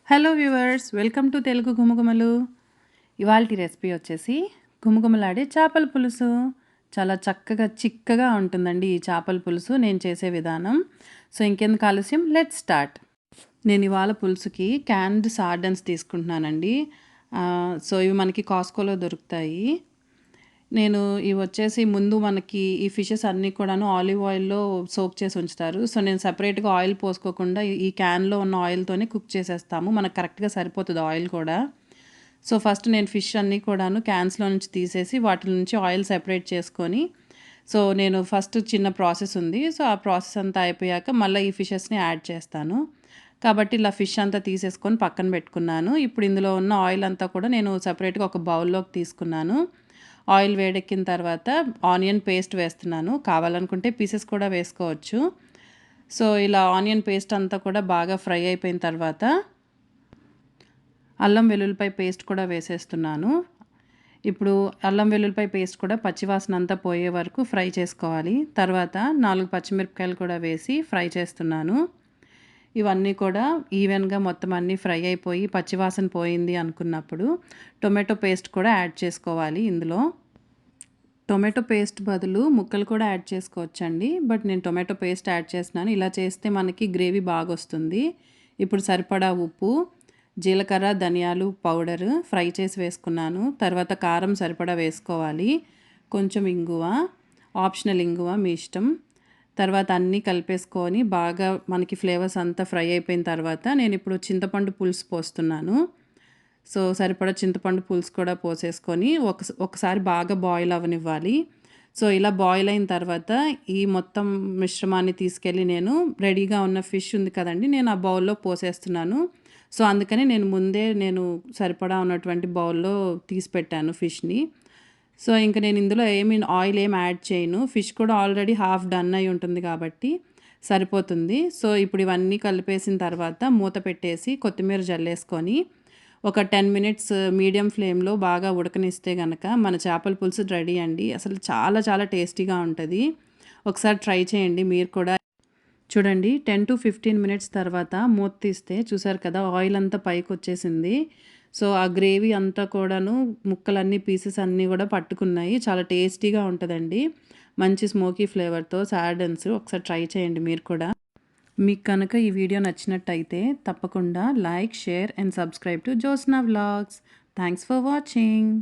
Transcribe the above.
Hello viewers, welcome to Telugu Gumagumalu. ఇవాల్టి recipe వచ్చేసి గుమగుమలాడే చేపల పులుసు. చాలా చక్కగా చిక్కగా ఉంటుందండి ఈ చేపల పులుసు నేను చేసే విధానం. సో ఇంకెందుకు ఆలస్యం, లెట్స్ స్టార్ట్. నేను ఇవాళ పులుసుకి క్యాన్డ్ సార్డన్స్ తీసుకుంటున్నానండి. సో ఇవి మనకి కాస్కోలో దొరుకుతాయి. నేను ఇవి వచ్చేసి ముందు మనకి ఈ ఫిషెస్ అన్నీ కూడాను ఆలివ్ ఆయిల్‌లో సోక్ చేసి ఉంచుతారు. సో, నేను సెపరేట్‌గా ఆయిల్ పోసుకోకుండా ఈ క్యాన్‌లో ఉన్న ఆయిల్‌తోనే కుక్ చేసేస్తాము. మనకు కరెక్ట్‌గా సరిపోతది ఆయిల్ కూడా. సో, ఫస్ట్ నేను ఫిష్ అన్నీ కూడాను క్యాన్స్‌లో నుంచి తీసేసి వాటిల నుంచి ఆయిల్ సెపరేట్ చేసుకొని, సో, నేను ఫస్ట్ చిన్న ప్రాసెస్ ఉంది. సో, ఆ ప్రాసెస్ అంతా అయిపోయాక మళ్ళీ ఈ ఫిషెస్‌ని యాడ్ చేస్తాను. కాబట్టి ఇలా ఫిష్ అంతా తీసేసుకొని పక్కన పెట్టుకున్నాను. ఇప్పుడు ఇందులో ఉన్న ఆయిల్ అంతా కూడా నేను సెపరేట్‌గా ఒక బౌల్‌లోకి తీసుకున్నాను. ఆయిల్ వేడెక్కిన తర్వాత ఆనియన్ పేస్ట్ వేస్తున్నాను. కావాలనుకుంటే పీసెస్ కూడా వేసుకోవచ్చు. సో, ఇలా ఆనియన్ పేస్ట్ అంతా కూడా బాగా ఫ్రై అయిపోయిన తర్వాత అల్లం వెల్లుల్లిపాయ పేస్ట్ కూడా వేసేస్తున్నాను. ఇప్పుడు అల్లం వెల్లుల్లిపాయ పేస్ట్ కూడా పచ్చివాసన అంతా పోయే వరకు ఫ్రై చేసుకోవాలి. తర్వాత 4 పచ్చిమిరపకాయలు కూడా వేసి ఫ్రై చేస్తున్నాను. ఇవన్నీ కూడా ఈవెన్‌గా మొత్తం అన్నీ ఫ్రై అయిపోయి పచ్చివాసన పోయింది అనుకున్నప్పుడు టొమాటో పేస్ట్ కూడా యాడ్ చేసుకోవాలి ఇందులో. టొమాటో పేస్ట్ బదులు ముక్కలు కూడా యాడ్ చేసుకోవచ్చండి. బట్ నేను టొమాటో పేస్ట్ యాడ్ చేస్తున్నాను. ఇలా చేస్తే మనకి గ్రేవీ బాగొస్తుంది. ఇప్పుడు సరిపడా ఉప్పు, జీలకర్ర, ధనియాలు పౌడర్ ఫ్రై చేసి వేసుకున్నాను. తర్వాత కారం సరిపడా వేసుకోవాలి. కొంచెం ఇంగువ, ఆప్షనల్ ఇంగువ మీ ఇష్టం. తర్వాత అన్నీ కలిపేసుకొని బాగా మనకి ఫ్లేవర్స్ అంతా ఫ్రై అయిపోయిన తర్వాత నేనిప్పుడు చింతపండు పులుసు పోస్తున్నాను. సో, సరిపడా చింతపండు పులుసు కూడా పోసేసుకొని ఒకసారి బాగా బాయిల్ అవ్వనివ్వాలి. సో, ఇలా బాయిల్ అయిన తర్వాత ఈ మొత్తం మిశ్రమాన్ని తీసుకెళ్ళి నేను రెడీగా ఉన్న ఫిష్ ఉంది కదండీ! నేను ఆ బౌల్‌లో పోసేస్తున్నాను. సో, అందుకని నేను ముందే సరిపడా ఉన్నటువంటి బౌల్‌లో తీసి పెట్టాను ఫిష్‌ని. సో, ఇంక నేను ఇందులో ఆయిల్ ఏమి యాడ్ చేయను. ఫిష్ కూడా ఆల్రెడీ హాఫ్ డన్ అయ్యి ఉంటుంది కాబట్టి సరిపోతుంది. సో, ఇప్పుడు ఇవన్నీ కలిపేసిన తర్వాత మూత పెట్టేసి కొత్తిమీర జల్లేసుకొని ఒక 10 మినిట్స్ మీడియం ఫ్లేమ్‌లో బాగా ఉడకనిస్తే గనక మన చేపల పులుసు రెడీ అండి. అసలు చాలా చాలా టేస్టీగా ఉంటది. ఒకసారి ట్రై చేయండి మీరు కూడా. చూడండి 10-15 మినిట్స్ తర్వాత మూత తీస్తే చూసారు కదా! ఆయిల్ అంతా పైకొచ్చేసింది. సో, ఆ గ్రేవీ అంతా కూడాను ముక్కలన్నీ పీసెస్ అన్నీ గూడా పట్టుకున్నాయి. చాలా టేస్టీగా ఉంటదండి. మంచి స్మోకీ ఫ్లేవర్‌తో సార్డన్స్ ఒకసారి ట్రై చేయండి మీరు కూడా. మీకు కనుక ఈ వీడియో నచ్చినట్టయితే తప్పకుండా like, share and subscribe to Jyotsna vlogs. Thanks for watching.